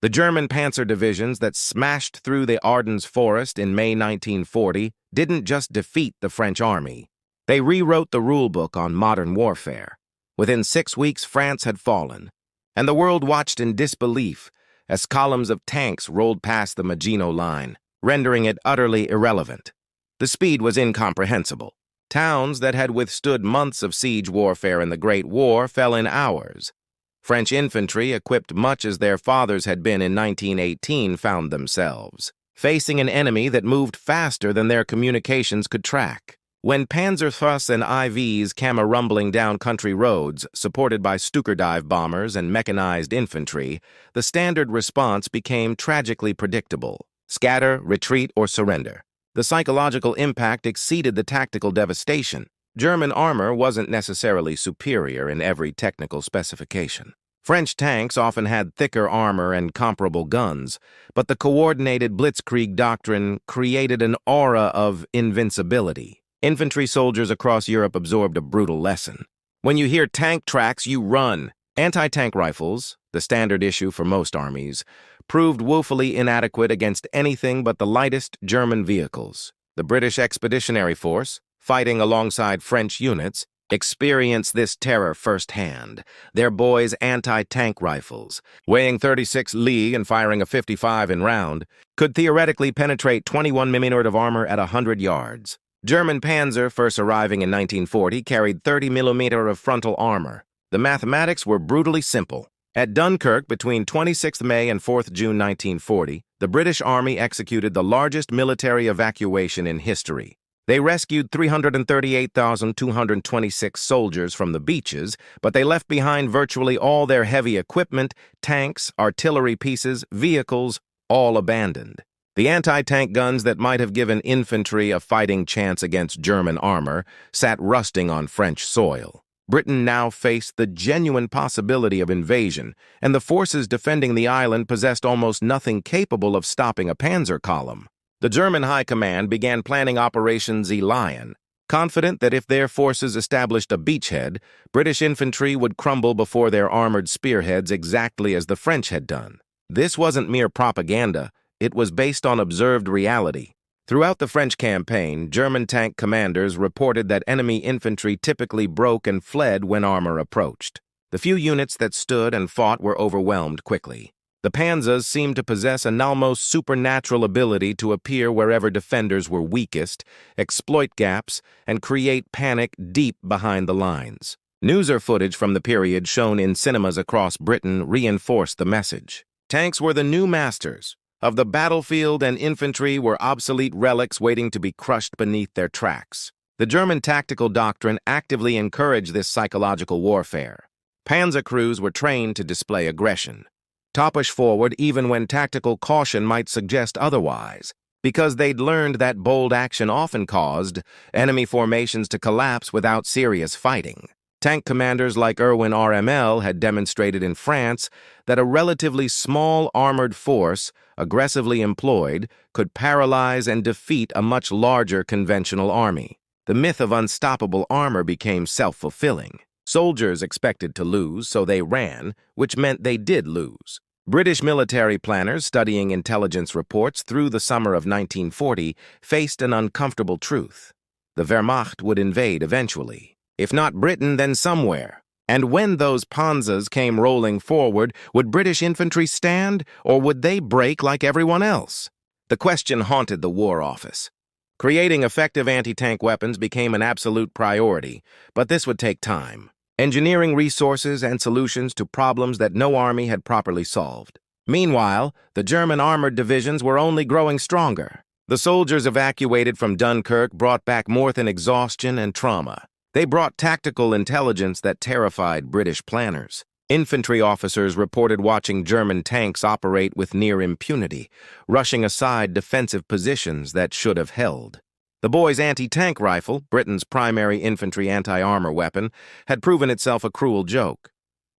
The German panzer divisions that smashed through the Ardennes forest in May 1940 didn't just defeat the French army. They rewrote the rulebook on modern warfare. Within 6 weeks, France had fallen, and the world watched in disbelief as columns of tanks rolled past the Maginot Line, rendering it utterly irrelevant. The speed was incomprehensible. Towns that had withstood months of siege warfare in the Great War fell in hours. French infantry, equipped much as their fathers had been in 1918, found themselves facing an enemy that moved faster than their communications could track. When Panzer thrusts and IVs came rumbling down country roads, supported by Stuka dive bombers and mechanized infantry, the standard response became tragically predictable: scatter, retreat, or surrender. The psychological impact exceeded the tactical devastation. German armor wasn't necessarily superior in every technical specification. French tanks often had thicker armor and comparable guns, but the coordinated blitzkrieg doctrine created an aura of invincibility. Infantry soldiers across Europe absorbed a brutal lesson. When you hear tank tracks, you run. Anti-tank rifles, the standard issue for most armies, proved woefully inadequate against anything but the lightest German vehicles. The British Expeditionary Force, fighting alongside French units, experienced this terror firsthand. Their boys' anti-tank rifles, weighing 36 Lee and firing a 55 in round, could theoretically penetrate 21mm of armor at 100 yards. German Panzer, first arriving in 1940, carried 30mm of frontal armor. The mathematics were brutally simple. At Dunkirk, between 26th May and 4th June 1940, the British Army executed the largest military evacuation in history. They rescued 338,226 soldiers from the beaches, but they left behind virtually all their heavy equipment, tanks, artillery pieces, vehicles, all abandoned. The anti-tank guns that might have given infantry a fighting chance against German armor sat rusting on French soil. Britain now faced the genuine possibility of invasion, and the forces defending the island possessed almost nothing capable of stopping a panzer column. The German High Command began planning Operation Lion, confident that if their forces established a beachhead, British infantry would crumble before their armored spearheads exactly as the French had done. This wasn't mere propaganda, it was based on observed reality. Throughout the French campaign, German tank commanders reported that enemy infantry typically broke and fled when armor approached. The few units that stood and fought were overwhelmed quickly. The Panzers seemed to possess an almost supernatural ability to appear wherever defenders were weakest, exploit gaps, and create panic deep behind the lines. Newser footage from the period shown in cinemas across Britain reinforced the message. Tanks were the new masters of the battlefield, and infantry were obsolete relics waiting to be crushed beneath their tracks. The German tactical doctrine actively encouraged this psychological warfare. Panzer crews were trained to display aggression, to push forward even when tactical caution might suggest otherwise, because they'd learned that bold action often caused enemy formations to collapse without serious fighting. Tank commanders like Erwin RML had demonstrated in France that a relatively small armored force, aggressively employed, could paralyze and defeat a much larger conventional army. The myth of unstoppable armor became self-fulfilling. Soldiers expected to lose, so they ran, which meant they did lose. British military planners studying intelligence reports through the summer of 1940 faced an uncomfortable truth. The Wehrmacht would invade eventually. If not Britain, then somewhere. And when those Panzers came rolling forward, would British infantry stand, or would they break like everyone else? The question haunted the War Office. Creating effective anti-tank weapons became an absolute priority, but this would take time. Engineering resources and solutions to problems that no army had properly solved. Meanwhile, the German armored divisions were only growing stronger. The soldiers evacuated from Dunkirk brought back more than exhaustion and trauma. They brought tactical intelligence that terrified British planners. Infantry officers reported watching German tanks operate with near impunity, rushing aside defensive positions that should have held. The boys' anti-tank rifle, Britain's primary infantry anti-armor weapon, had proven itself a cruel joke.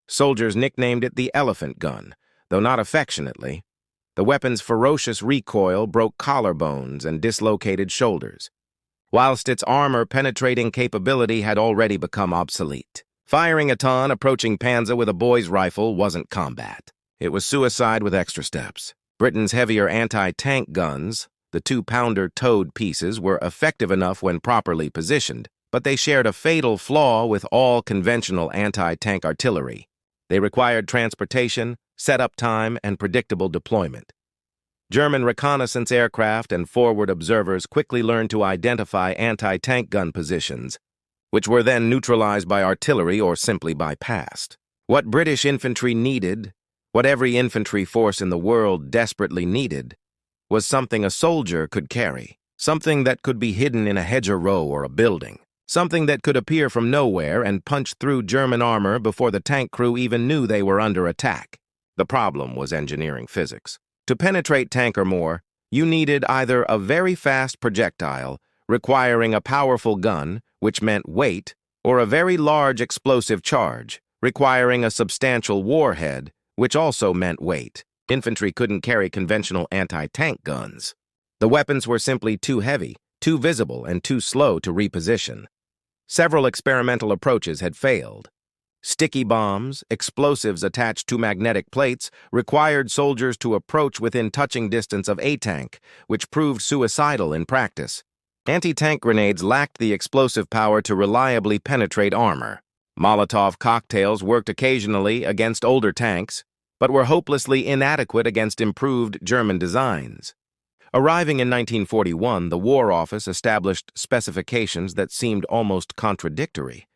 Soldiers nicknamed it the elephant gun, though not affectionately. The weapon's ferocious recoil broke collarbones and dislocated shoulders, whilst its armor-penetrating capability had already become obsolete. Firing a ton approaching Panzer with a boy's rifle wasn't combat. It was suicide with extra steps. Britain's heavier anti-tank guns, the 2-pounder towed pieces, were effective enough when properly positioned, but they shared a fatal flaw with all conventional anti-tank artillery. They required transportation, setup time, and predictable deployment. German reconnaissance aircraft and forward observers quickly learned to identify anti-tank gun positions, which were then neutralized by artillery or simply bypassed. What British infantry needed, what every infantry force in the world desperately needed, was something a soldier could carry, something that could be hidden in a hedgerow or a building, something that could appear from nowhere and punch through German armor before the tank crew even knew they were under attack. The problem was engineering physics. To penetrate tank or more, you needed either a very fast projectile, requiring a powerful gun, which meant weight, or a very large explosive charge, requiring a substantial warhead, which also meant weight. Infantry couldn't carry conventional anti-tank guns. The weapons were simply too heavy, too visible, and too slow to reposition. Several experimental approaches had failed. Sticky bombs, explosives attached to magnetic plates, required soldiers to approach within touching distance of a tank, which proved suicidal in practice. Anti-tank grenades lacked the explosive power to reliably penetrate armor. Molotov cocktails worked occasionally against older tanks, but were hopelessly inadequate against improved German designs. Arriving in 1941, the War Office established specifications that seemed almost contradictory.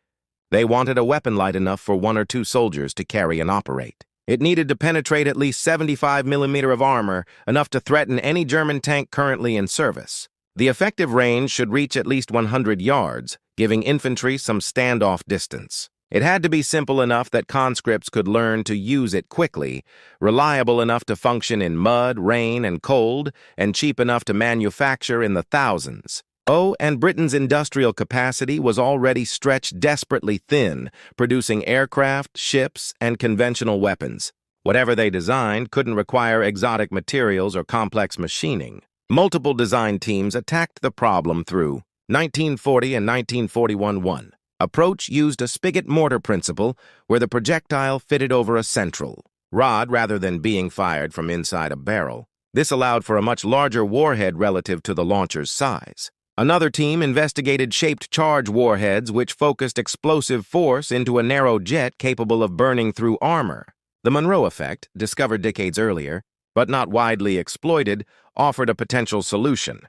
They wanted a weapon light enough for 1 or 2 soldiers to carry and operate. It needed to penetrate at least 75 mm of armor, enough to threaten any German tank currently in service. The effective range should reach at least 100 yards, giving infantry some standoff distance. It had to be simple enough that conscripts could learn to use it quickly, reliable enough to function in mud, rain, and cold, and cheap enough to manufacture in the thousands. Oh, and Britain's industrial capacity was already stretched desperately thin, producing aircraft, ships, and conventional weapons. Whatever they designed couldn't require exotic materials or complex machining. Multiple design teams attacked the problem through 1940 and 1941-1. Approach used a spigot mortar principle where the projectile fitted over a central rod rather than being fired from inside a barrel. This allowed for a much larger warhead relative to the launcher's size. Another team investigated shaped charge warheads which focused explosive force into a narrow jet capable of burning through armor. The Monroe effect, discovered decades earlier, but not widely exploited, offered a potential solution.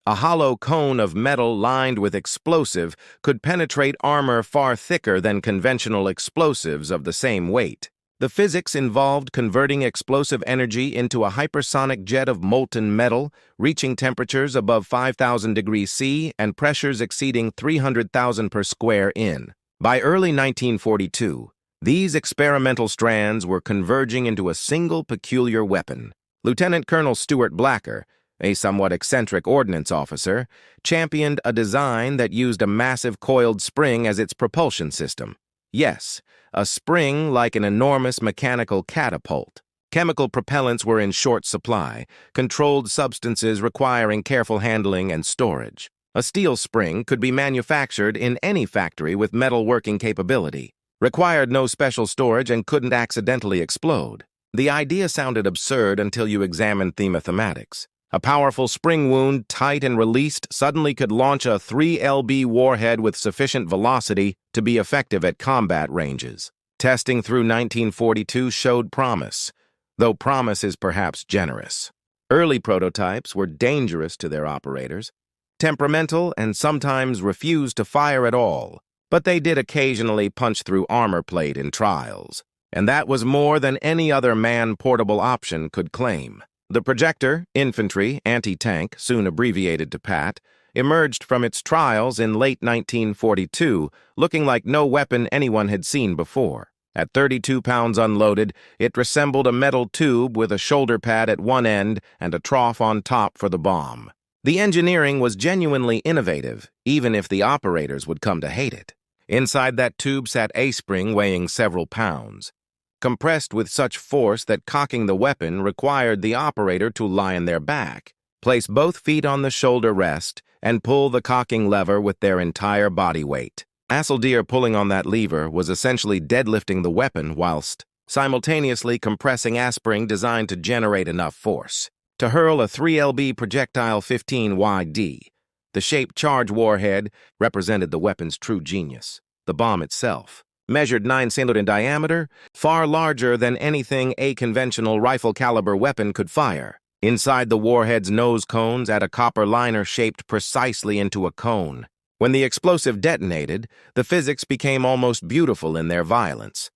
A hollow cone of metal lined with explosive could penetrate armor far thicker than conventional explosives of the same weight. The physics involved converting explosive energy into a hypersonic jet of molten metal, reaching temperatures above 5,000 degrees C and pressures exceeding 300,000 per square in. By early 1942, these experimental strands were converging into a single peculiar weapon. Lieutenant Colonel Stuart Blacker, a somewhat eccentric ordnance officer, championed a design that used a massive coiled spring as its propulsion system. Yes, a spring like an enormous mechanical catapult. Chemical propellants were in short supply, controlled substances requiring careful handling and storage. A steel spring could be manufactured in any factory with metal working capability, required no special storage, and couldn't accidentally explode. The idea sounded absurd until you examined the mathematics. A powerful spring wound, tight and released, suddenly could launch a 3 lb warhead with sufficient velocity to be effective at combat ranges. Testing through 1942 showed promise, though promise is perhaps generous. Early prototypes were dangerous to their operators, temperamental, and sometimes refused to fire at all, but they did occasionally punch through armor plate in trials, and that was more than any other man-portable option could claim. The projector, infantry, anti-tank, soon abbreviated to PIAT, emerged from its trials in late 1942, looking like no weapon anyone had seen before. At 32 pounds unloaded, it resembled a metal tube with a shoulder pad at one end and a trough on top for the bomb. The engineering was genuinely innovative, even if the operators would come to hate it. Inside that tube sat a spring weighing several pounds, compressed with such force that cocking the weapon required the operator to lie on their back, place both feet on the shoulder rest, and pull the cocking lever with their entire body weight. Asseldeer pulling on that lever was essentially deadlifting the weapon whilst simultaneously compressing aspering designed to generate enough force to hurl a 3 lb projectile 15 YD. The shaped charge warhead represented the weapon's true genius. The bomb itself measured 9 cm in diameter, far larger than anything a conventional rifle-caliber weapon could fire. Inside the warhead's nose cones had a copper liner shaped precisely into a cone. When the explosive detonated, the physics became almost beautiful in their violence.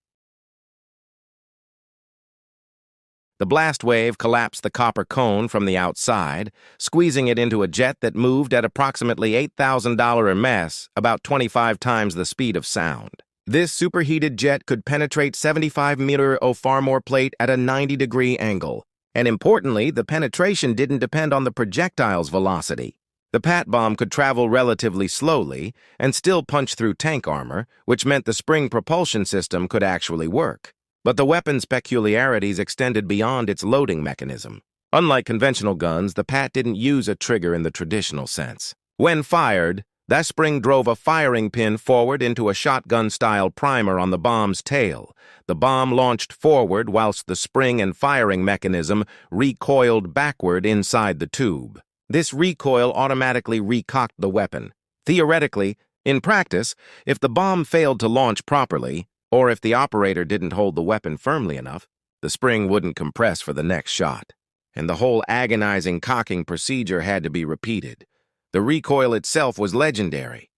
The blast wave collapsed the copper cone from the outside, squeezing it into a jet that moved at approximately $8,000 mass, about 25 times the speed of sound. This superheated jet could penetrate 75-meter or far more plate at a 90-degree angle. And importantly, the penetration didn't depend on the projectile's velocity. The PIAT bomb could travel relatively slowly and still punch through tank armor, which meant the spring propulsion system could actually work. But the weapon's peculiarities extended beyond its loading mechanism. Unlike conventional guns, the PIAT didn't use a trigger in the traditional sense. When fired, that spring drove a firing pin forward into a shotgun-style primer on the bomb's tail. The bomb launched forward whilst the spring and firing mechanism recoiled backward inside the tube. This recoil automatically recocked the weapon. Theoretically, in practice, if the bomb failed to launch properly, or if the operator didn't hold the weapon firmly enough, the spring wouldn't compress for the next shot. And the whole agonizing cocking procedure had to be repeated. The recoil itself was legendary.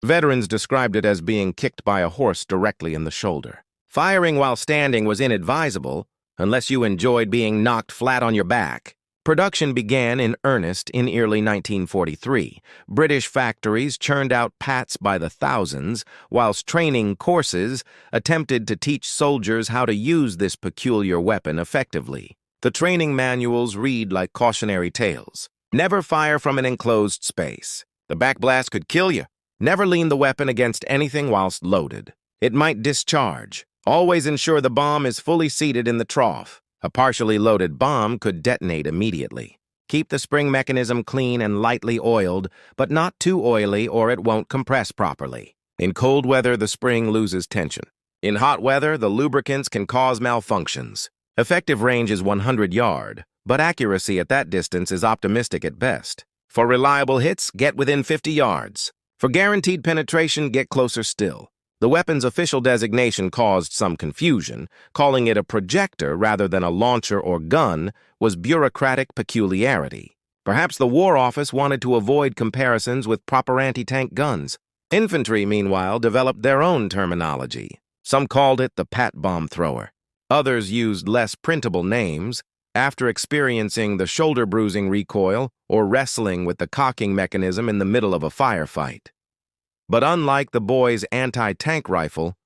Veterans described it as being kicked by a horse directly in the shoulder. Firing while standing was inadvisable, unless you enjoyed being knocked flat on your back. Production began in earnest in early 1943. British factories churned out PIATs by the thousands, whilst training courses attempted to teach soldiers how to use this peculiar weapon effectively. The training manuals read like cautionary tales. Never fire from an enclosed space. The backblast could kill you. Never lean the weapon against anything whilst loaded. It might discharge. Always ensure the bomb is fully seated in the trough. A partially loaded bomb could detonate immediately. Keep the spring mechanism clean and lightly oiled, but not too oily or it won't compress properly. In cold weather, the spring loses tension. In hot weather, the lubricants can cause malfunctions. Effective range is 100 yards, but accuracy at that distance is optimistic at best. For reliable hits, get within 50 yards. For guaranteed penetration, get closer still. The weapon's official designation caused some confusion. Calling it a projector rather than a launcher or gun was bureaucratic peculiarity. Perhaps the War Office wanted to avoid comparisons with proper anti-tank guns. Infantry, meanwhile, developed their own terminology. Some called it the PIAT bomb thrower. Others used less printable names. After experiencing the shoulder-bruising recoil or wrestling with the cocking mechanism in the middle of a firefight. But unlike the boys' anti-tank rifle,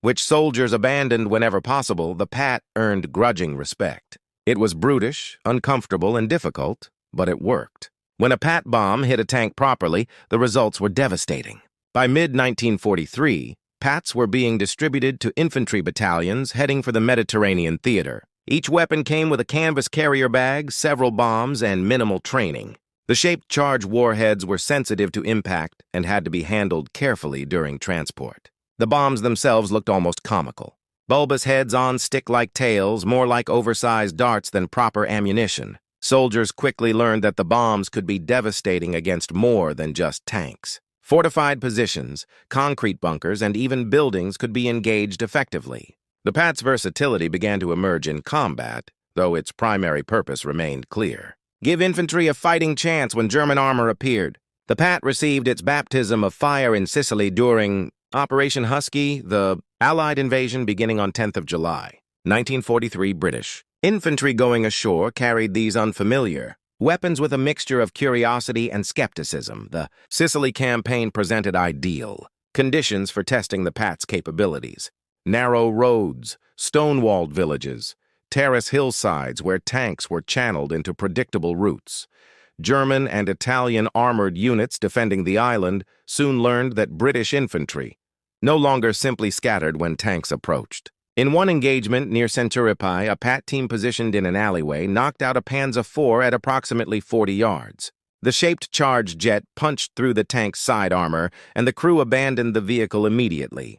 which soldiers abandoned whenever possible, the PIAT earned grudging respect. It was brutish, uncomfortable, and difficult, but it worked. When a PIAT bomb hit a tank properly, the results were devastating. By mid-1943, PIATs were being distributed to infantry battalions heading for the Mediterranean theater. Each weapon came with a canvas carrier bag, several bombs, and minimal training. The shaped charge warheads were sensitive to impact and had to be handled carefully during transport. The bombs themselves looked almost comical. Bulbous heads on stick-like tails, more like oversized darts than proper ammunition. Soldiers quickly learned that the bombs could be devastating against more than just tanks. Fortified positions, concrete bunkers, and even buildings could be engaged effectively. The PIAT's versatility began to emerge in combat, though its primary purpose remained clear. Give infantry a fighting chance when German armor appeared. The PIAT received its baptism of fire in Sicily during Operation Husky, the Allied invasion beginning on 10th of July, 1943 British. Infantry going ashore carried these unfamiliar weapons with a mixture of curiosity and skepticism. The Sicily campaign presented ideal conditions for testing the PIAT's capabilities. Narrow roads, stone-walled villages, terrace hillsides where tanks were channeled into predictable routes. German and Italian armored units defending the island soon learned that British infantry no longer simply scattered when tanks approached. In one engagement near Centuripai, a PIAT team positioned in an alleyway knocked out a Panzer IV at approximately 40 yards. The shaped charge jet punched through the tank's side armor, and the crew abandoned the vehicle immediately.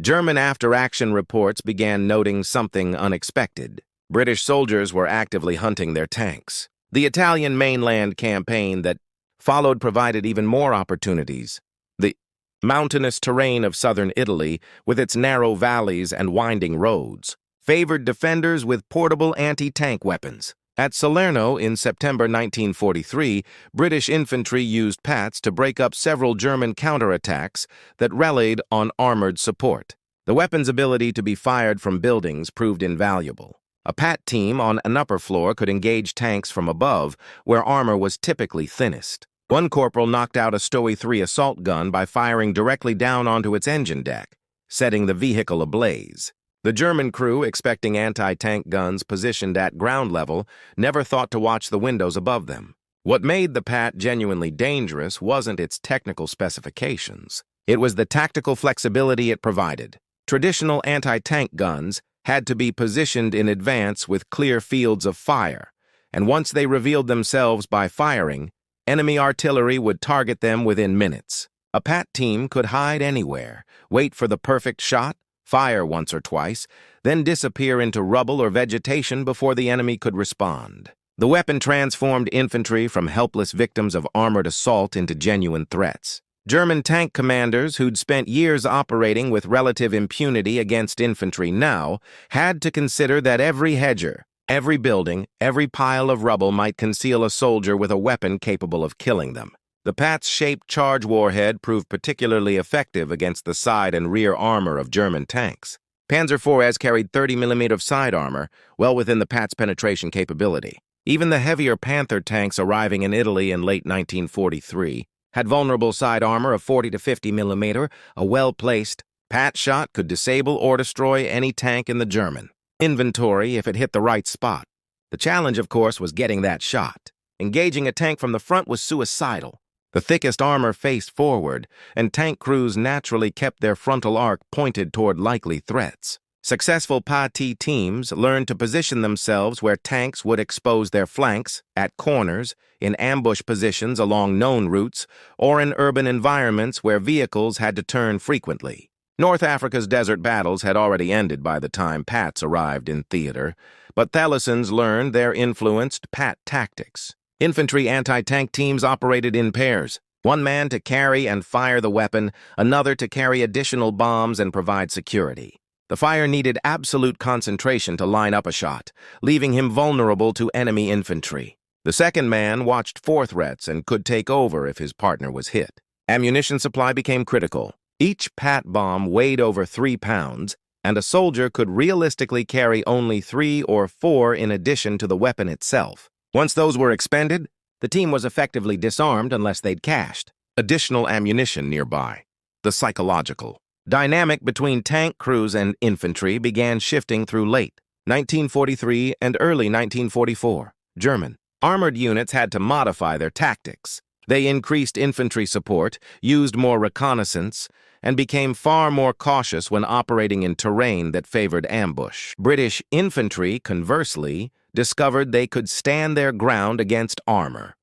German after-action reports began noting something unexpected. British soldiers were actively hunting their tanks. The Italian mainland campaign that followed provided even more opportunities. The mountainous terrain of southern Italy, with its narrow valleys and winding roads, favored defenders with portable anti-tank weapons. At Salerno in September 1943, British infantry used PIATs to break up several German counterattacks that rallied on armored support. The weapon's ability to be fired from buildings proved invaluable. A PIAT team on an upper floor could engage tanks from above, where armor was typically thinnest. One corporal knocked out a Stowe 3 assault gun by firing directly down onto its engine deck, setting the vehicle ablaze. The German crew, expecting anti-tank guns positioned at ground level, never thought to watch the windows above them. What made the PIAT genuinely dangerous wasn't its technical specifications. It was the tactical flexibility it provided. Traditional anti-tank guns had to be positioned in advance with clear fields of fire, and once they revealed themselves by firing, enemy artillery would target them within minutes. A PIAT team could hide anywhere, wait for the perfect shot, fire once or twice, then disappear into rubble or vegetation before the enemy could respond. The weapon transformed infantry from helpless victims of armored assault into genuine threats. German tank commanders who'd spent years operating with relative impunity against infantry now had to consider that every hedger, every building, every pile of rubble might conceal a soldier with a weapon capable of killing them. The PIATs-shaped charge warhead proved particularly effective against the side and rear armor of German tanks. Panzer IVs carried 30mm of side armor, well within the PIAT's penetration capability. Even the heavier Panther tanks arriving in Italy in late 1943 had vulnerable side armor of 40 to 50mm. A well-placed PIAT shot could disable or destroy any tank in the German inventory if it hit the right spot. The challenge, of course, was getting that shot. Engaging a tank from the front was suicidal. The thickest armor faced forward, and tank crews naturally kept their frontal arc pointed toward likely threats. Successful PIAT teams learned to position themselves where tanks would expose their flanks, at corners, in ambush positions along known routes, or in urban environments where vehicles had to turn frequently. North Africa's desert battles had already ended by the time PIATs arrived in theater, but Thalassans learned their influenced PIAT tactics. Infantry anti-tank teams operated in pairs, one man to carry and fire the weapon, another to carry additional bombs and provide security. The fire needed absolute concentration to line up a shot, leaving him vulnerable to enemy infantry. The second man watched for threats and could take over if his partner was hit. Ammunition supply became critical. Each PIAT bomb weighed over 3 pounds, and a soldier could realistically carry only 3 or 4 in addition to the weapon itself. Once those were expended, the team was effectively disarmed unless they'd cached additional ammunition nearby. The psychological dynamic between tank crews and infantry began shifting through late 1943 and early 1944. German armored units had to modify their tactics. They increased infantry support, used more reconnaissance, and became far more cautious when operating in terrain that favored ambush. British infantry, conversely, discovered they could stand their ground against armor.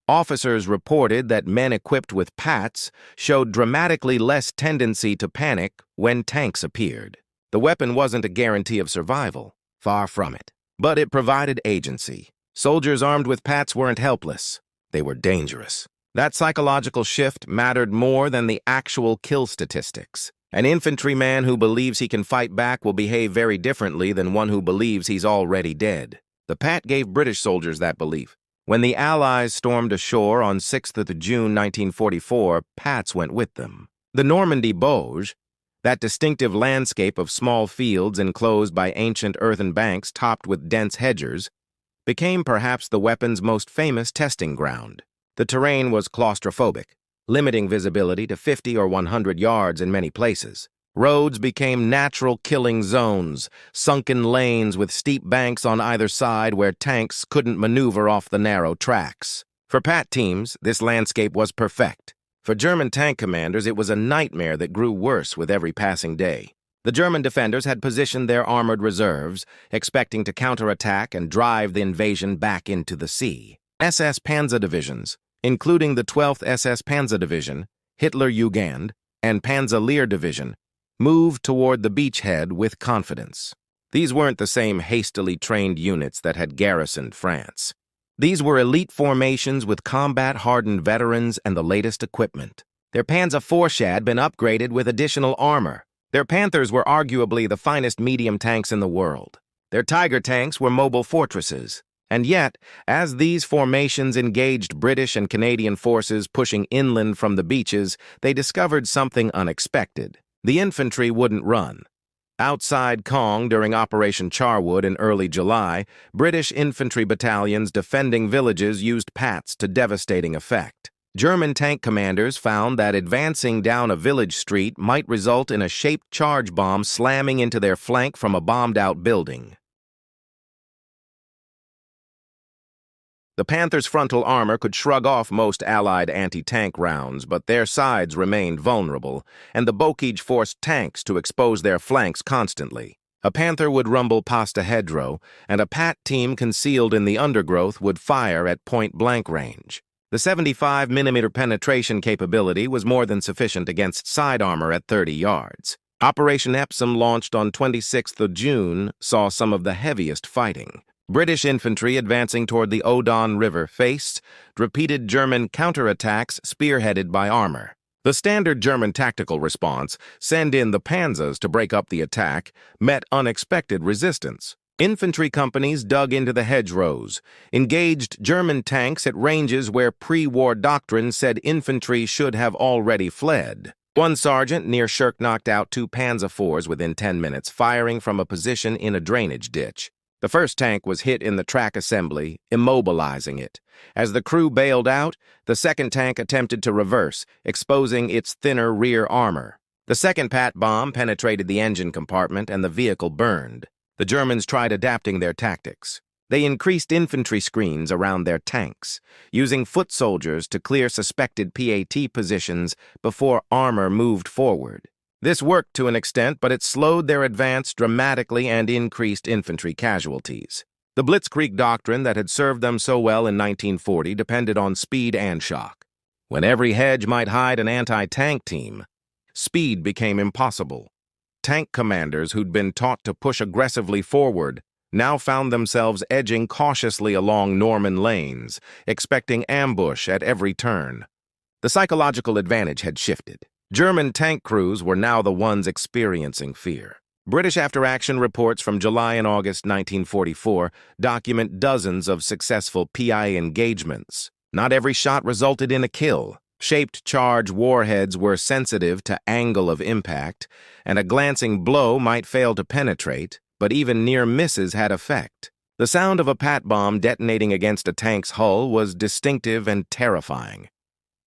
Officers reported that men equipped with PIATs showed dramatically less tendency to panic when tanks appeared. The weapon wasn't a guarantee of survival, far from it, but it provided agency. Soldiers armed with PIATs weren't helpless, they were dangerous. That psychological shift mattered more than the actual kill statistics. An infantryman who believes he can fight back will behave very differently than one who believes he's already dead. The PIAT gave British soldiers that belief. When the Allies stormed ashore on 6th of June 1944, PIATs went with them. The Normandy Bauge, that distinctive landscape of small fields enclosed by ancient earthen banks topped with dense hedgers, became perhaps the weapon's most famous testing ground. The terrain was claustrophobic, limiting visibility to 50 or 100 yards in many places. Roads became natural killing zones, sunken lanes with steep banks on either side where tanks couldn't maneuver off the narrow tracks. For PIAT teams, this landscape was perfect. For German tank commanders, it was a nightmare that grew worse with every passing day. The German defenders had positioned their armored reserves, expecting to counterattack and drive the invasion back into the sea. SS Panzer divisions, including the 12th SS Panzer Division, Hitler Jugend, and Panzer Lehr Division, moved toward the beachhead with confidence. These weren't the same hastily trained units that had garrisoned France. These were elite formations with combat-hardened veterans and the latest equipment. Their Panzer IV had been upgraded with additional armor. Their Panthers were arguably the finest medium tanks in the world. Their Tiger tanks were mobile fortresses. And yet, as these formations engaged British and Canadian forces pushing inland from the beaches, they discovered something unexpected. The infantry wouldn't run. Outside Caen during Operation Charwood in early July, British infantry battalions defending villages used PIATs to devastating effect. German tank commanders found that advancing down a village street might result in a shaped charge bomb slamming into their flank from a bombed-out building. The Panthers' frontal armor could shrug off most Allied anti-tank rounds, but their sides remained vulnerable, and the Bocage forced tanks to expose their flanks constantly. A Panther would rumble past a hedgerow, and a PAT team concealed in the undergrowth would fire at point-blank range. The 75mm penetration capability was more than sufficient against side armor at 30 yards. Operation Epsom, launched on 26th of June, saw some of the heaviest fighting. British infantry advancing toward the Odon River faced repeated German counterattacks spearheaded by armor. The standard German tactical response, send in the Panzers to break up the attack, met unexpected resistance. Infantry companies dug into the hedgerows, engaged German tanks at ranges where pre-war doctrine said infantry should have already fled. One sergeant near Schirk knocked out 2 Panzer IVs within 10 minutes, firing from a position in a drainage ditch. The first tank was hit in the track assembly, immobilizing it. As the crew bailed out, the second tank attempted to reverse, exposing its thinner rear armor. The second PAT bomb penetrated the engine compartment and the vehicle burned. The Germans tried adapting their tactics. They increased infantry screens around their tanks, using foot soldiers to clear suspected PIAT positions before armor moved forward. This worked to an extent, but it slowed their advance dramatically and increased infantry casualties. The Blitzkrieg doctrine that had served them so well in 1940 depended on speed and shock. When every hedge might hide an anti-tank team, speed became impossible. Tank commanders who'd been taught to push aggressively forward now found themselves edging cautiously along Norman lanes, expecting ambush at every turn. The psychological advantage had shifted. German tank crews were now the ones experiencing fear. British after-action reports from July and August 1944 document dozens of successful PI engagements. Not every shot resulted in a kill. Shaped charge warheads were sensitive to angle of impact, and a glancing blow might fail to penetrate, but even near misses had effect. The sound of a PAT bomb detonating against a tank's hull was distinctive and terrifying.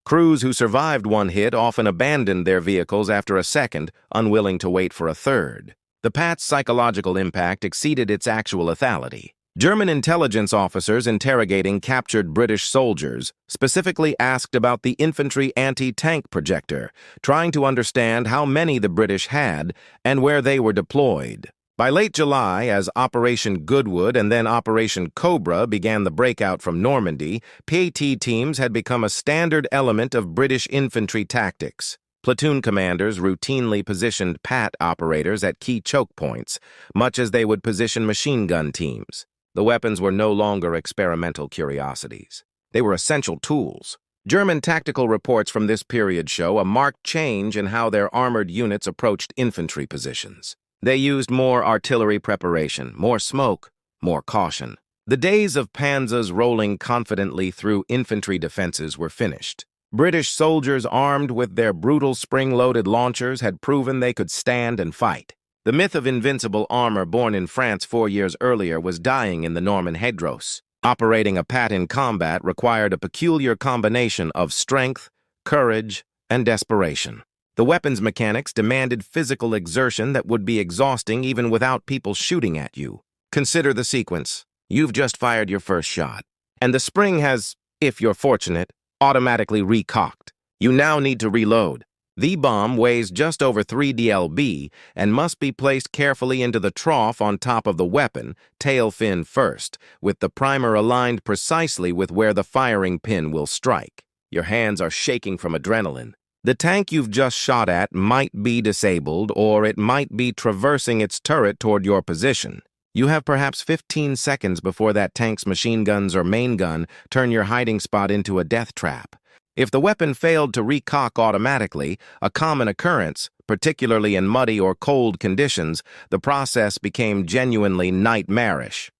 Crews who survived one hit often abandoned their vehicles after a second, unwilling to wait for a third. The PAT's psychological impact exceeded its actual lethality. German intelligence officers interrogating captured British soldiers specifically asked about the infantry anti-tank projector, trying to understand how many the British had and where they were deployed. By late July, as Operation Goodwood and then Operation Cobra began the breakout from Normandy, PIAT teams had become a standard element of British infantry tactics. Platoon commanders routinely positioned PAT operators at key choke points, much as they would position machine gun teams. The weapons were no longer experimental curiosities. They were essential tools. German tactical reports from this period show a marked change in how their armored units approached infantry positions. They used more artillery preparation, more smoke, more caution. The days of Panzers rolling confidently through infantry defenses were finished. British soldiers armed with their brutal spring-loaded launchers had proven they could stand and fight. The myth of invincible armor born in France 4 years earlier was dying in the Norman hedgerows. Operating a PAT in combat required a peculiar combination of strength, courage, and desperation. The weapons mechanics demanded physical exertion that would be exhausting even without people shooting at you. Consider the sequence. You've just fired your first shot, and the spring has, if you're fortunate, automatically recocked. You now need to reload. The bomb weighs just over 3 dlb and must be placed carefully into the trough on top of the weapon, tail fin first, with the primer aligned precisely with where the firing pin will strike. Your hands are shaking from adrenaline. The tank you've just shot at might be disabled, or it might be traversing its turret toward your position. You have perhaps 15 seconds before that tank's machine guns or main gun turn your hiding spot into a death trap. If the weapon failed to recock automatically, a common occurrence, particularly in muddy or cold conditions, the process became genuinely nightmarish.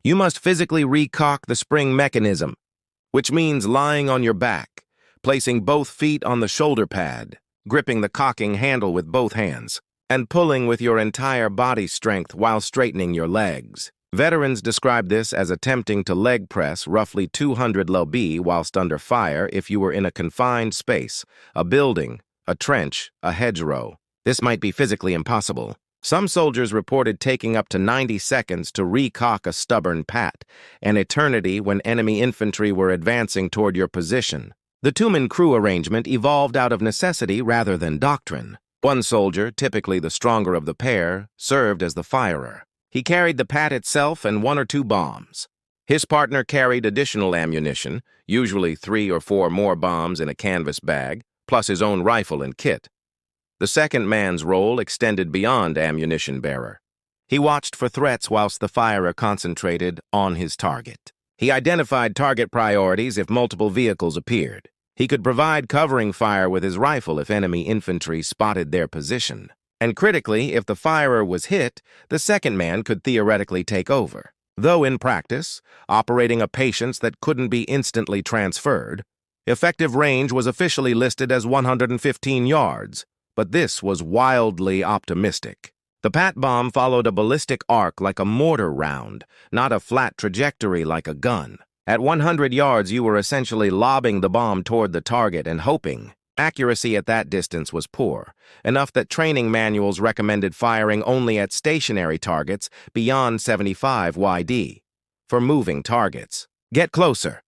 You must physically recock the spring mechanism, which means lying on your back, placing both feet on the shoulder pad, gripping the cocking handle with both hands, and pulling with your entire body strength while straightening your legs. Veterans describe this as attempting to leg press roughly 200 lb whilst under fire if you were in a confined space, a building, a trench, a hedgerow. This might be physically impossible. Some soldiers reported taking up to 90 seconds to recock a stubborn PIAT, an eternity when enemy infantry were advancing toward your position. The two-man crew arrangement evolved out of necessity rather than doctrine. One soldier, typically the stronger of the pair, served as the firer. He carried the PIAT itself and 1 or 2 bombs. His partner carried additional ammunition, usually 3 or 4 more bombs in a canvas bag, plus his own rifle and kit. The second man's role extended beyond ammunition bearer. He watched for threats whilst the firer concentrated on his target. He identified target priorities if multiple vehicles appeared. He could provide covering fire with his rifle if enemy infantry spotted their position. And critically, if the firer was hit, the second man could theoretically take over. Though in practice, operating a patience that couldn't be instantly transferred, effective range was officially listed as 115 yards, but this was wildly optimistic. The PIAT bomb followed a ballistic arc like a mortar round, not a flat trajectory like a gun. At 100 yards, you were essentially lobbing the bomb toward the target and hoping. Accuracy at that distance was poor, enough that training manuals recommended firing only at stationary targets beyond 75 YD. For moving targets, get closer.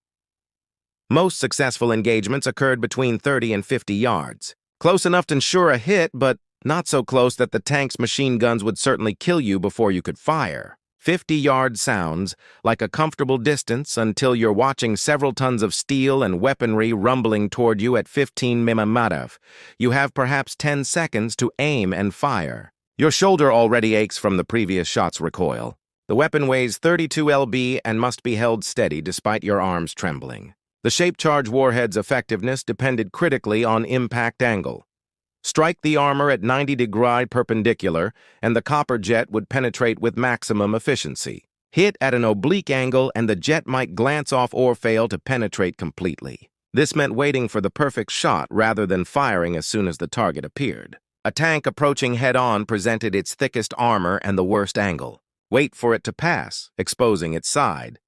Most successful engagements occurred between 30 and 50 yards. Close enough to ensure a hit, but not so close that the tank's machine guns would certainly kill you before you could fire. 50-yard sounds like a comfortable distance until you're watching several tons of steel and weaponry rumbling toward you at 15 mm. You have perhaps 10 seconds to aim and fire. Your shoulder already aches from the previous shot's recoil. The weapon weighs 32 lb and must be held steady despite your arms trembling. The shape charge warhead's effectiveness depended critically on impact angle. Strike the armor at 90-degree perpendicular, and the copper jet would penetrate with maximum efficiency. Hit at an oblique angle, and the jet might glance off or fail to penetrate completely. This meant waiting for the perfect shot rather than firing as soon as the target appeared. A tank approaching head-on presented its thickest armor and the worst angle. Wait for it to pass, exposing its side.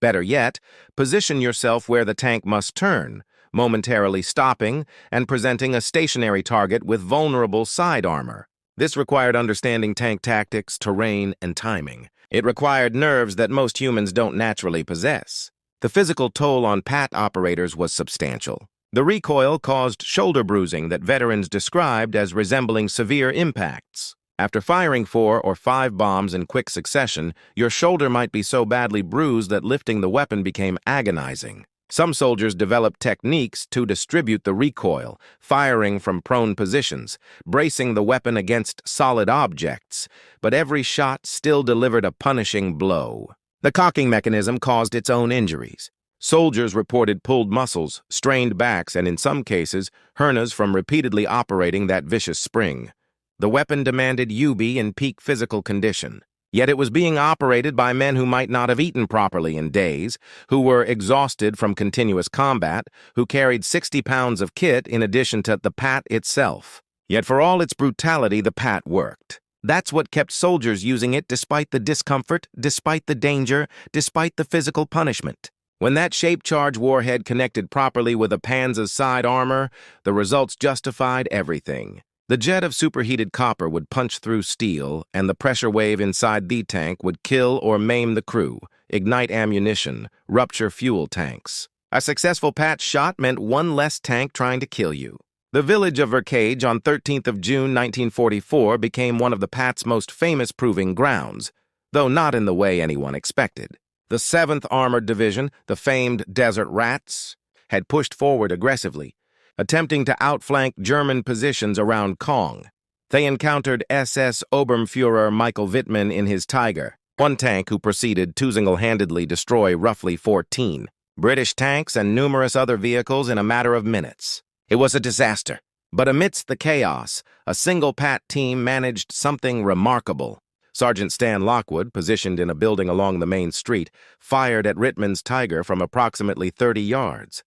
Better yet, position yourself where the tank must turn, momentarily stopping and presenting a stationary target with vulnerable side armor. This required understanding tank tactics, terrain, and timing. It required nerves that most humans don't naturally possess. The physical toll on PIAT operators was substantial. The recoil caused shoulder bruising that veterans described as resembling severe impacts. After firing 4 or 5 bombs in quick succession, your shoulder might be so badly bruised that lifting the weapon became agonizing. Some soldiers developed techniques to distribute the recoil, firing from prone positions, bracing the weapon against solid objects, but every shot still delivered a punishing blow. The cocking mechanism caused its own injuries. Soldiers reported pulled muscles, strained backs, and in some cases, hernias from repeatedly operating that vicious spring. The weapon demanded you be in peak physical condition. Yet it was being operated by men who might not have eaten properly in days, who were exhausted from continuous combat, who carried 60 pounds of kit in addition to the PIAT itself. Yet for all its brutality, the PIAT worked. That's what kept soldiers using it despite the discomfort, despite the danger, despite the physical punishment. When that shape charge warhead connected properly with a Panzer's side armor, the results justified everything. The jet of superheated copper would punch through steel, and the pressure wave inside the tank would kill or maim the crew, ignite ammunition, rupture fuel tanks. A successful PIAT shot meant one less tank trying to kill you. The village of Verkage on 13th of June 1944 became one of the PIAT's most famous proving grounds, though not in the way anyone expected. The 7th Armored Division, the famed Desert Rats, had pushed forward aggressively, attempting to outflank German positions around Caen. They encountered SS Oberfuhrer Michael Wittmann in his Tiger, one tank who proceeded to single-handedly destroy roughly 14 British tanks and numerous other vehicles in a matter of minutes. It was a disaster, but amidst the chaos, a single PAT team managed something remarkable. Sergeant Stan Lockwood, positioned in a building along the main street, fired at Wittmann's Tiger from approximately 30 yards.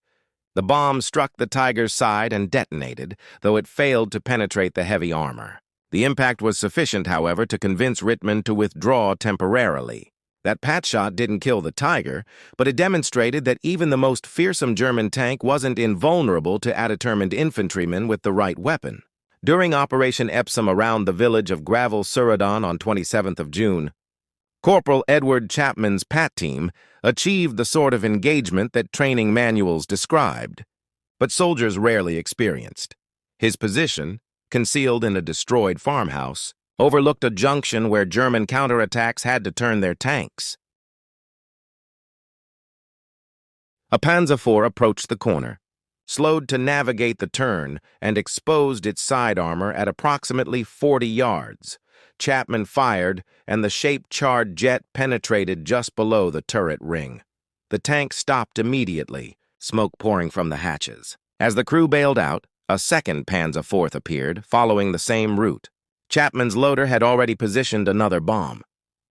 The bomb struck the Tiger's side and detonated, though it failed to penetrate the heavy armor. The impact was sufficient, however, to convince Wittmann to withdraw temporarily. That PAT shot didn't kill the Tiger, but it demonstrated that even the most fearsome German tank wasn't invulnerable to determined infantrymen with the right weapon. During Operation Epsom around the village of Gravel-sur-Odon on 27th of June, Corporal Edward Chapman's PAT team achieved the sort of engagement that training manuals described, but soldiers rarely experienced. His position, concealed in a destroyed farmhouse, overlooked a junction where German counterattacks had to turn their tanks. A Panzer IV approached the corner, slowed to navigate the turn, and exposed its side armor at approximately 40 yards. Chapman fired, and the shape-charred jet penetrated just below the turret ring. The tank stopped immediately, smoke pouring from the hatches. As the crew bailed out, a second Panzer IV appeared, following the same route. Chapman's loader had already positioned another bomb.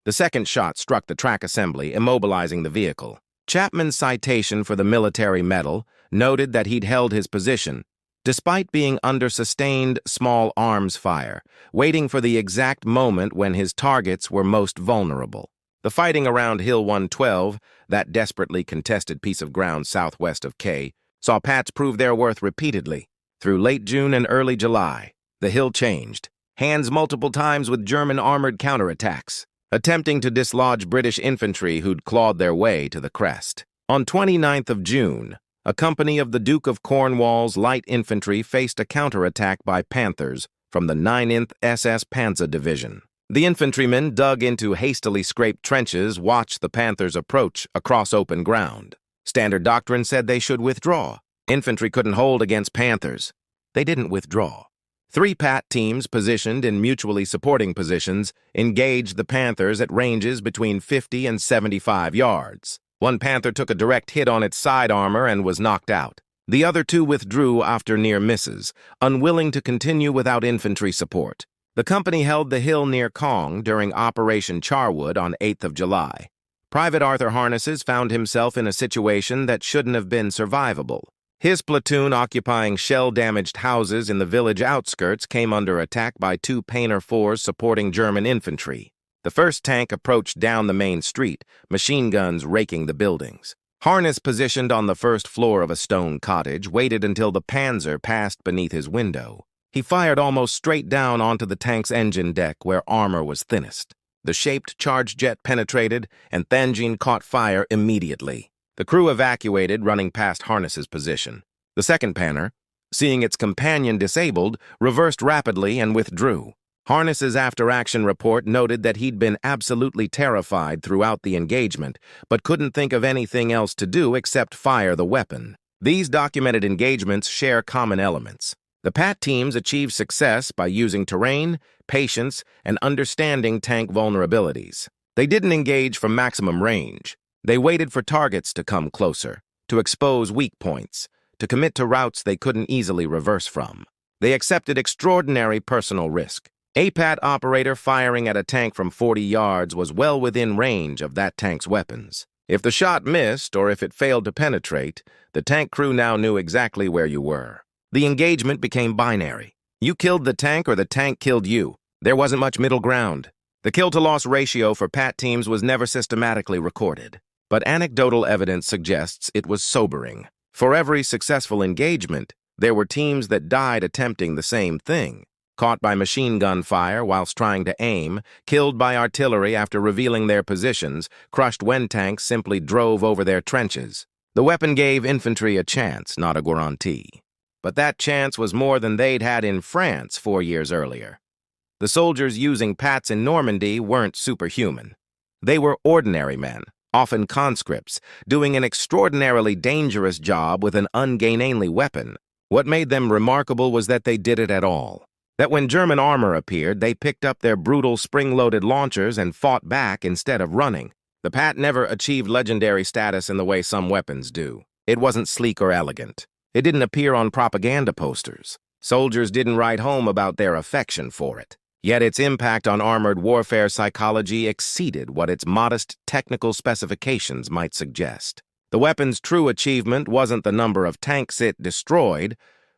The second shot struck the track assembly, immobilizing the vehicle. Chapman's citation for the military medal noted that he'd held his position, despite being under sustained small arms fire, waiting for the exact moment when his targets were most vulnerable. The fighting around Hill 112, that desperately contested piece of ground southwest of K, saw Pats prove their worth repeatedly. Through late June and early July, the hill changed hands multiple times with German armored counterattacks, attempting to dislodge British infantry who'd clawed their way to the crest. On 29th of June, a company of the Duke of Cornwall's light infantry faced a counterattack by Panthers from the 9th SS Panzer Division. The infantrymen dug into hastily scraped trenches, watched the Panthers approach across open ground. Standard doctrine said they should withdraw. Infantry couldn't hold against Panthers. They didn't withdraw. 3 PAT teams positioned in mutually supporting positions engaged the Panthers at ranges between 50 and 75 yards. One Panther took a direct hit on its side armor and was knocked out. The other 2 withdrew after near misses, unwilling to continue without infantry support. The company held the hill near Caen during Operation Charwood on 8th of July. Private Arthur Harnesses found himself in a situation that shouldn't have been survivable. His platoon, occupying shell-damaged houses in the village outskirts, came under attack by 2 Painter 4s supporting German infantry. The first tank approached down the main street, machine guns raking the buildings. Harness, positioned on the first floor of a stone cottage, waited until the Panzer passed beneath his window. He fired almost straight down onto the tank's engine deck where armor was thinnest. The shaped charge jet penetrated, and Thangine caught fire immediately. The crew evacuated, running past Harness's position. The second Panzer, seeing its companion disabled, reversed rapidly and withdrew. Harness's after-action report noted that he'd been absolutely terrified throughout the engagement, but couldn't think of anything else to do except fire the weapon. These documented engagements share common elements. The PAT teams achieved success by using terrain, patience, and understanding tank vulnerabilities. They didn't engage from maximum range. They waited for targets to come closer, to expose weak points, to commit to routes they couldn't easily reverse from. They accepted extraordinary personal risk. A PAT operator firing at a tank from 40 yards was well within range of that tank's weapons. If the shot missed or if it failed to penetrate, the tank crew now knew exactly where you were. The engagement became binary. You killed the tank or the tank killed you. There wasn't much middle ground. The kill-to-loss ratio for PAT teams was never systematically recorded, but anecdotal evidence suggests it was sobering. For every successful engagement, there were teams that died attempting the same thing, caught by machine gun fire whilst trying to aim, killed by artillery after revealing their positions, crushed when tanks simply drove over their trenches. The weapon gave infantry a chance, not a guarantee. But that chance was more than they'd had in France 4 years earlier. The soldiers using PATs in Normandy weren't superhuman. They were ordinary men, often conscripts, doing an extraordinarily dangerous job with an ungainly weapon. What made them remarkable was that they did it at all. That when German armor appeared, they picked up their brutal spring-loaded launchers and fought back instead of running. The PIAT never achieved legendary status in the way some weapons do. It wasn't sleek or elegant. It didn't appear on propaganda posters. Soldiers didn't write home about their affection for it. Yet its impact on armored warfare psychology exceeded what its modest technical specifications might suggest. The weapon's true achievement wasn't the number of tanks it destroyed,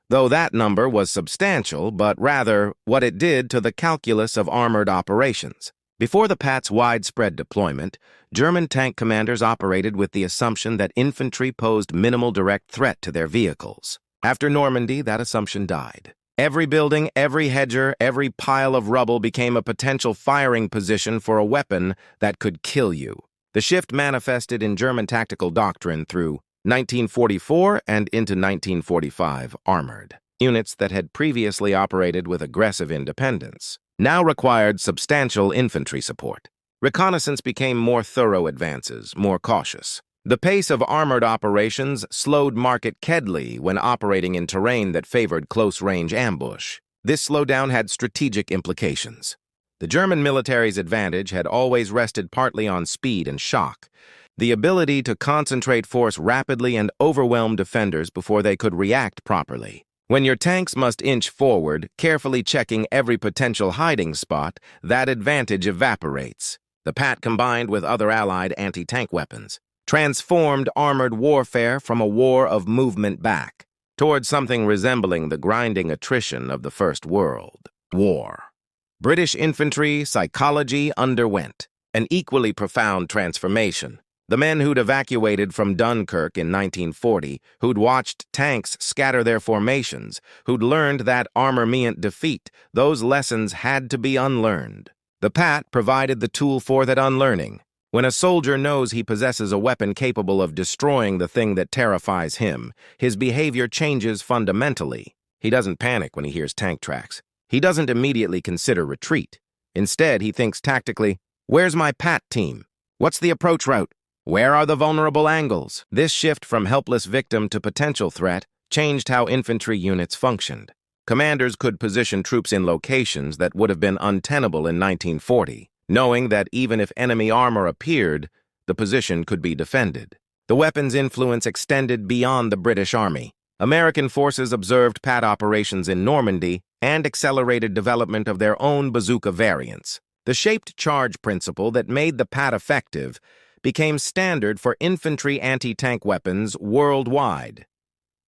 though that number was substantial, but rather what it did to the calculus of armored operations. Before the PIAT's widespread deployment, German tank commanders operated with the assumption that infantry posed minimal direct threat to their vehicles. After Normandy, that assumption died. Every building, every hedger, every pile of rubble became a potential firing position for a weapon that could kill you. The shift manifested in German tactical doctrine through 1944 and into 1945 armored. Units that had previously operated with aggressive independence now required substantial infantry support. Reconnaissance became more thorough advances, more cautious. The pace of armored operations slowed markedly when operating in terrain that favored close-range ambush. This slowdown had strategic implications. The German military's advantage had always rested partly on speed and shock, the ability to concentrate force rapidly and overwhelm defenders before they could react properly. When your tanks must inch forward, carefully checking every potential hiding spot, that advantage evaporates. The PIAT, combined with other allied anti-tank weapons, transformed armored warfare from a war of movement back toward something resembling the grinding attrition of the First World War. British infantry psychology underwent an equally profound transformation. The men who'd evacuated from Dunkirk in 1940, who'd watched tanks scatter their formations, who'd learned that armor meant defeat, those lessons had to be unlearned. The PIAT provided the tool for that unlearning. When a soldier knows he possesses a weapon capable of destroying the thing that terrifies him, his behavior changes fundamentally. He doesn't panic when he hears tank tracks. He doesn't immediately consider retreat. Instead, he thinks tactically, where's my PIAT team? What's the approach route? Where are the vulnerable angles? This shift from helpless victim to potential threat changed how infantry units functioned. Commanders could position troops in locations that would have been untenable in 1940. Knowing that even if enemy armor appeared, the position could be defended. The weapon's influence extended beyond the British Army. American forces observed PIAT operations in Normandy and accelerated development of their own bazooka variants. The shaped charge principle that made the PIAT effective became standard for infantry anti-tank weapons worldwide.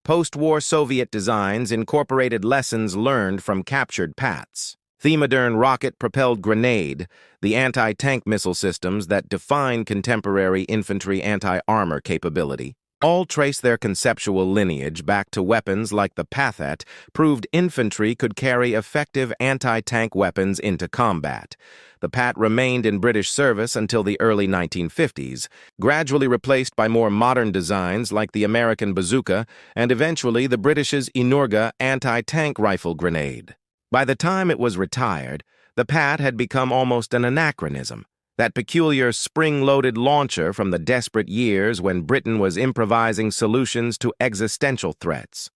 Post-war Soviet designs incorporated lessons learned from captured PIATs. The modern rocket-propelled grenade, the anti-tank missile systems that define contemporary infantry anti-armor capability, all trace their conceptual lineage back to weapons like the PIAT proved infantry could carry effective anti-tank weapons into combat. The PIAT remained in British service until the early 1950s, gradually replaced by more modern designs like the American bazooka and eventually the British's Inurga anti-tank rifle grenade. By the time it was retired, the PIAT had become almost an anachronism, that peculiar spring-loaded launcher from the desperate years when Britain was improvising solutions to existential threats.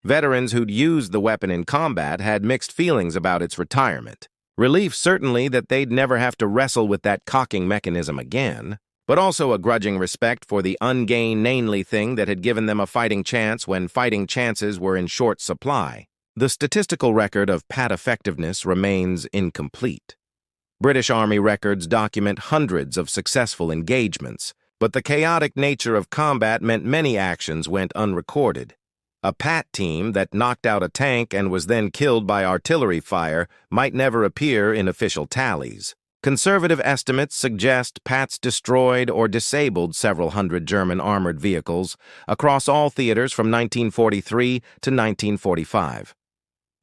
Veterans who'd used the weapon in combat had mixed feelings about its retirement. Relief certainly that they'd never have to wrestle with that cocking mechanism again, but also a grudging respect for the ungainly thing that had given them a fighting chance when fighting chances were in short supply. The statistical record of PIAT effectiveness remains incomplete. British Army records document hundreds of successful engagements, but the chaotic nature of combat meant many actions went unrecorded. A PIAT team that knocked out a tank and was then killed by artillery fire might never appear in official tallies. Conservative estimates suggest PIATs destroyed or disabled several hundred German armored vehicles across all theaters from 1943 to 1945.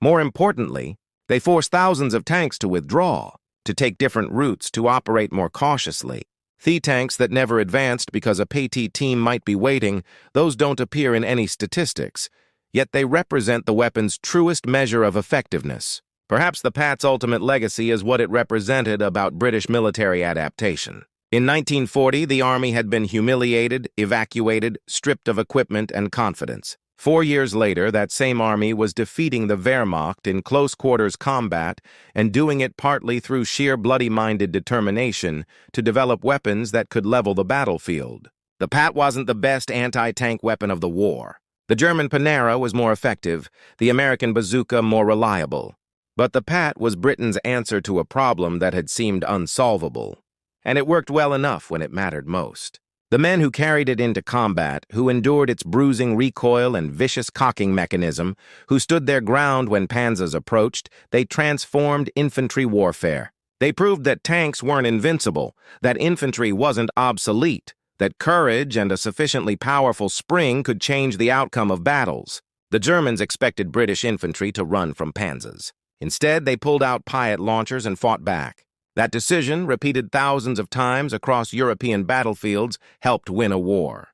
More importantly, they forced thousands of tanks to withdraw, to take different routes, to operate more cautiously. The tanks that never advanced because a PIAT team might be waiting, those don't appear in any statistics, yet they represent the weapon's truest measure of effectiveness. Perhaps the PIAT's ultimate legacy is what it represented about British military adaptation. In 1940, the Army had been humiliated, evacuated, stripped of equipment and confidence. 4 years later, that same army was defeating the Wehrmacht in close-quarters combat and doing it partly through sheer bloody-minded determination to develop weapons that could level the battlefield. The PIAT wasn't the best anti-tank weapon of the war. The German Panzer was more effective, the American bazooka more reliable. But the PIAT was Britain's answer to a problem that had seemed unsolvable. And it worked well enough when it mattered most. The men who carried it into combat, who endured its bruising recoil and vicious cocking mechanism, who stood their ground when Panzers approached, they transformed infantry warfare. They proved that tanks weren't invincible, that infantry wasn't obsolete, that courage and a sufficiently powerful spring could change the outcome of battles. The Germans expected British infantry to run from Panzers. Instead, they pulled out PIAT launchers and fought back. That decision, repeated thousands of times across European battlefields, helped win a war.